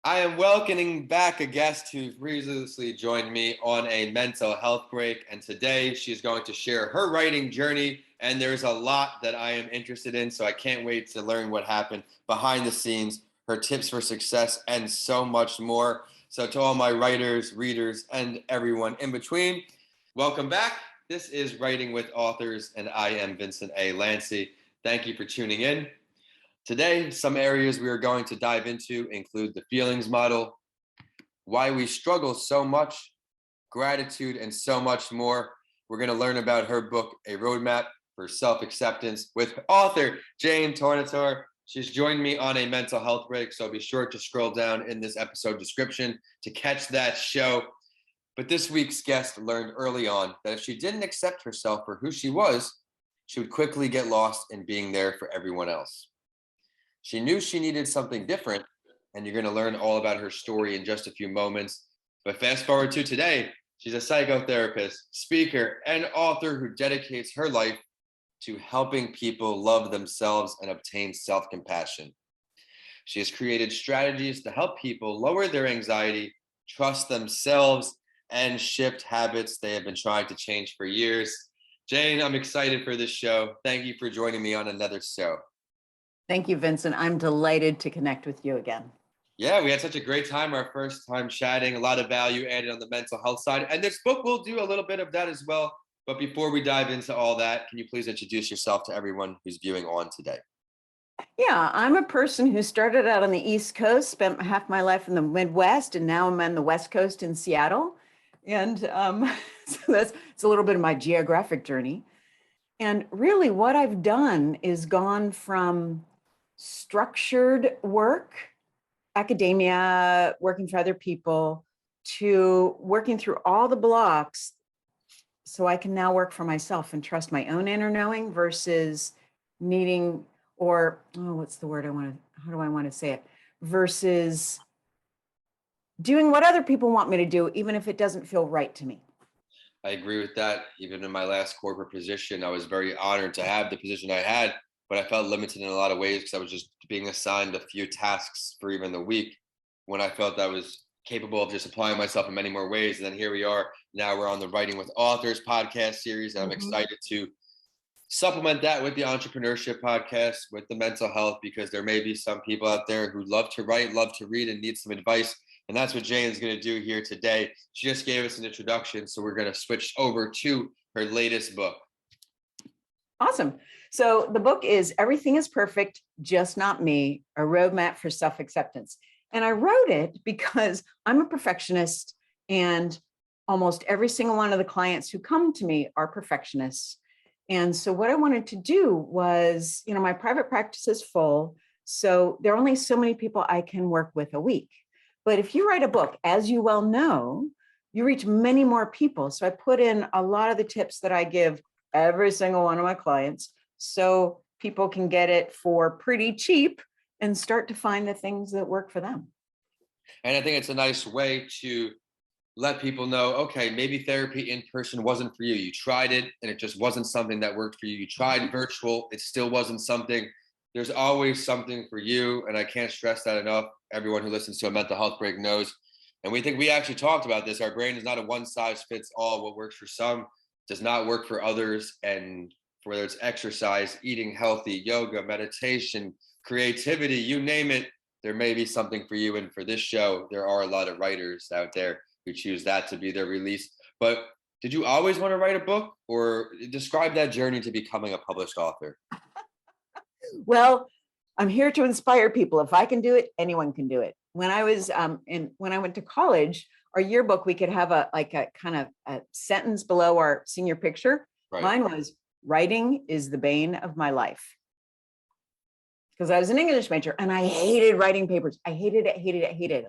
I am welcoming back a guest who previously joined me on a mental health break, and today she's going to share her writing journey. And there's a lot that I am interested in, so I can't wait to learn what happened behind the scenes, her tips for success, and so much more. So, to all my writers, readers, and everyone in between, welcome back. This is Writing with Authors, and I am Vincent A. Lancy. Thank you for tuning in. Today, some areas we are going to dive into include the feelings model, why we struggle so much, gratitude, and so much more. We're going to learn about her book, A Roadmap for Self-Acceptance, with author Jane Tornatore. She's joined me on a mental health break, so be sure to scroll down in this episode description to catch that show. But this week's guest learned early on that if she didn't accept herself for who she was, she would quickly get lost in being there for everyone else. She knew she needed something different, and you're going to learn all about her story in just a few moments. But fast forward to today, she's a psychotherapist, speaker, and author who dedicates her life to helping people love themselves and obtain self-compassion. She has created strategies to help people lower their anxiety, trust themselves, and shift habits they have been trying to change for years. Jane, I'm excited for this show. Thank you for joining me on another show. Thank you, Vincent. I'm delighted to connect with you again. Yeah, we had such a great time, our first time chatting, a lot of value added on the mental health side. And this book will do a little bit of that as well. But before we dive into all that, can you please introduce yourself to everyone who's viewing on today? Yeah, I'm a person who started out on the East Coast, spent half my life in the Midwest, and now I'm on the West Coast in Seattle. And so it's a little bit of my geographic journey. And really what I've done is gone from structured work, academia, working for other people, to working through all the blocks so I can now work for myself and trust my own inner knowing versus needing, or what's the word how do I want to say it? Versus doing what other people want me to do, even if it doesn't feel right to me. I agree with that. Even in my last corporate position, I was very honored to have the position I had, but I felt limited in a lot of ways because I was just being assigned a few tasks for even the week when I felt I was capable of just applying myself in many more ways. And then here we are. Now we're on the Writing with Authors podcast series. And I'm excited to supplement that with the entrepreneurship podcast, with the mental health, because there may be some people out there who love to write, love to read, and need some advice. And that's what Jane is going to do here today. She just gave us an introduction, so we're going to switch over to her latest book. Awesome. So the book is Everything is Perfect, Just Not Me, A Roadmap for Self-Acceptance. And I wrote it because I'm a perfectionist, and almost every single one of the clients who come to me are perfectionists. And so what I wanted to do was, my private practice is full, so there are only so many people I can work with a week. But if you write a book, as you well know, you reach many more people. So I put in a lot of the tips that I give every single one of my clients so people can get it for pretty cheap and start to find the things that work for them. And I think it's a nice way to let people know, okay, maybe therapy in person wasn't for you. You tried it and it just wasn't something that worked for you. You tried virtual, it still wasn't something. There's always something for you. And I can't stress that enough. Everyone who listens to a mental health break knows. And we actually talked about this. Our brain is not a one size fits all. What works for some does not work for others. And whether it's exercise, eating healthy, yoga, meditation, creativity, you name it, there may be something for you. And for this show, there are a lot of writers out there who choose that to be their release. But did you always want to write a book, or describe that journey to becoming a published author? Well, I'm here to inspire people. If I can do it, anyone can do it. When I was when I went to college, our yearbook, we could have a kind of a sentence below our senior picture. Right. Mine was, writing is the bane of my life. Because I was an English major and I hated writing papers. I hated it.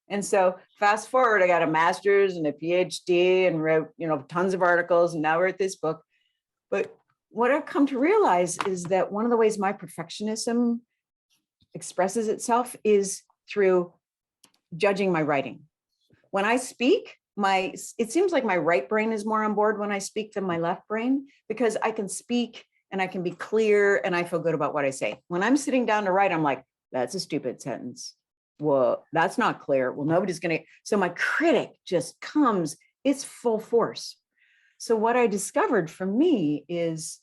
And so fast forward, I got a master's and a PhD and wrote, tons of articles, and now we're at this book. But what I've come to realize is that one of the ways my perfectionism expresses itself is through judging my writing. When I speak, it seems like my right brain is more on board when I speak than my left brain, because I can speak and I can be clear and I feel good about what I say. When I'm sitting down to write, I'm like, that's a stupid sentence. Well, that's not clear. Well, nobody's going to. So my critic just comes, it's full force. So what I discovered for me is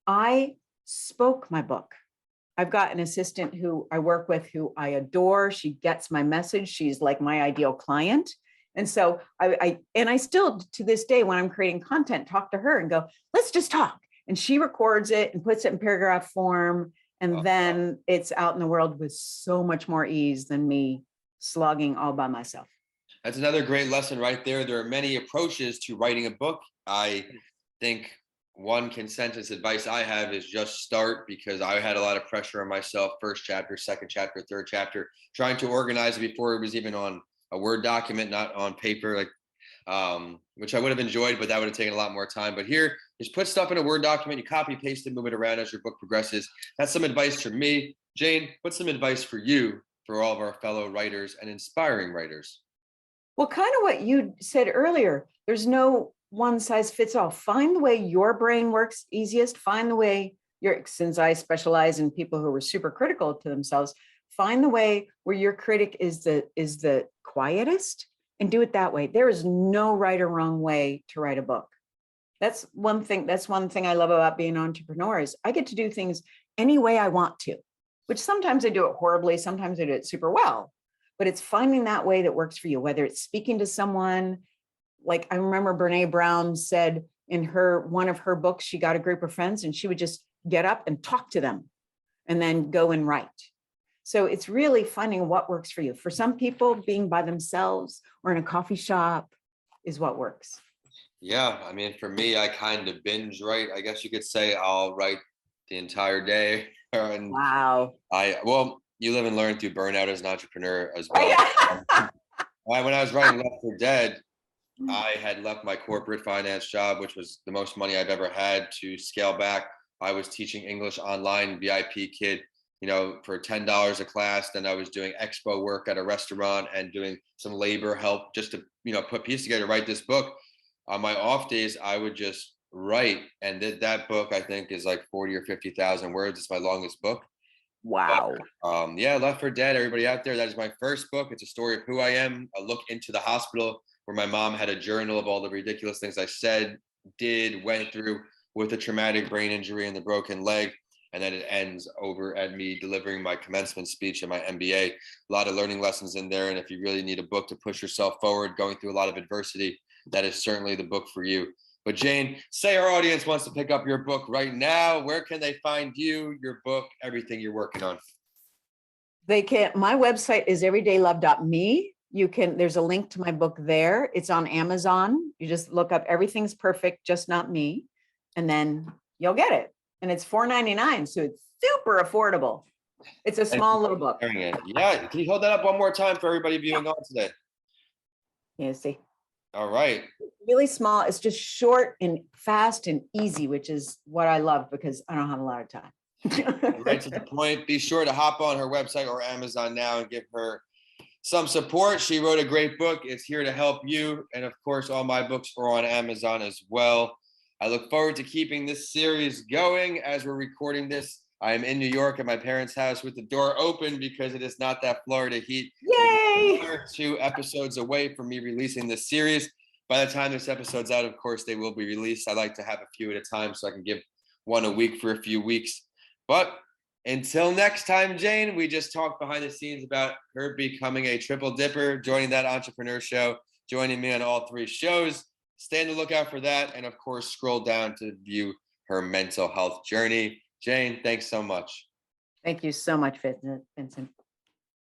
I spoke my book. I've got an assistant who I work with who I adore. She gets my message. She's like my ideal client. And so I still to this day, when I'm creating content, talk to her and go, let's just talk. And she records it and puts it in paragraph form. And then it's out in the world with so much more ease than me slogging all by myself. That's another great lesson right there. There are many approaches to writing a book. I think one consensus advice I have is just start, because I had a lot of pressure on myself. First chapter, second chapter, third chapter, trying to organize it before it was even on a Word document, not on paper, which I would have enjoyed, but that would have taken a lot more time. But here, just put stuff in a Word document, you copy, paste it, move it around as your book progresses. That's some advice from me. Jane, what's some advice for you, for all of our fellow writers and inspiring writers? Well, kind of what you said earlier, there's no one size fits all. Find the way your brain works easiest. Find the way since I specialize in people who are super critical to themselves, find the way where your critic is the quietest and do it that way. There is no right or wrong way to write a book. That's one thing I love about being an entrepreneur is I get to do things any way I want to, which sometimes I do it horribly, sometimes I do it super well. But it's finding that way that works for you, whether it's speaking to someone. Like I remember Brene Brown said in one of her books, she got a group of friends and she would just get up and talk to them and then go and write. So it's really finding what works for you. For some people, being by themselves or in a coffee shop is what works. Yeah, I mean, for me, I kind of binge write. I guess you could say I'll write the entire day. And Wow. well, you live and learn through burnout as an entrepreneur as well. When I was writing Left for Dead, I had left my corporate finance job, which was the most money I've ever had, to scale back. I was teaching English online, VIP kid, for $10 a class. Then I was doing expo work at a restaurant and doing some labor help just to, put pieces together to write this book. On my off days, I would just write. And that book, I think, is like 40 or 50,000 words. It's my longest book. Wow. Yeah, Left for Dead, everybody out there, that is my first book. It's a story of who I am, a look into the hospital where my mom had a journal of all the ridiculous things I said, went through with a traumatic brain injury and the broken leg. And then it ends over at me delivering my commencement speech and my MBA. A lot of learning lessons in there. And if you really need a book to push yourself forward, going through a lot of adversity, that is certainly the book for you. But Jane, say our audience wants to pick up your book right now. Where can they find you, your book, everything you're working on? They can. My website is everydaylove.me. There's a link to my book there. It's on Amazon. You just look up Everything's Perfect, Just Not Me, and then you'll get it. And it's $4.99, so it's super affordable. It's a small little book. Yeah, can you hold that up one more time for everybody viewing on today? Yeah, see. All right. Really small. It's just short and fast and easy, which is what I love because I don't have a lot of time. Right to the point. Be sure to hop on her website or Amazon now and give her some support. She wrote a great book. It's here to help you. And of course, all my books are on Amazon as well. I look forward to keeping this series going as we're recording this. I am in New York at my parents' house with the door open because it is not that Florida heat. Yay! 2 episodes away from me releasing this series. By the time this episode's out, of course, they will be released. I like to have a few at a time so I can give one a week for a few weeks. But until next time, Jane, we just talked behind the scenes about her becoming a triple dipper, joining that entrepreneur show, joining me on all 3 shows. Stay on the lookout for that. And of course, scroll down to view her mental health journey. Jane, thanks so much. Thank you so much, Vincent.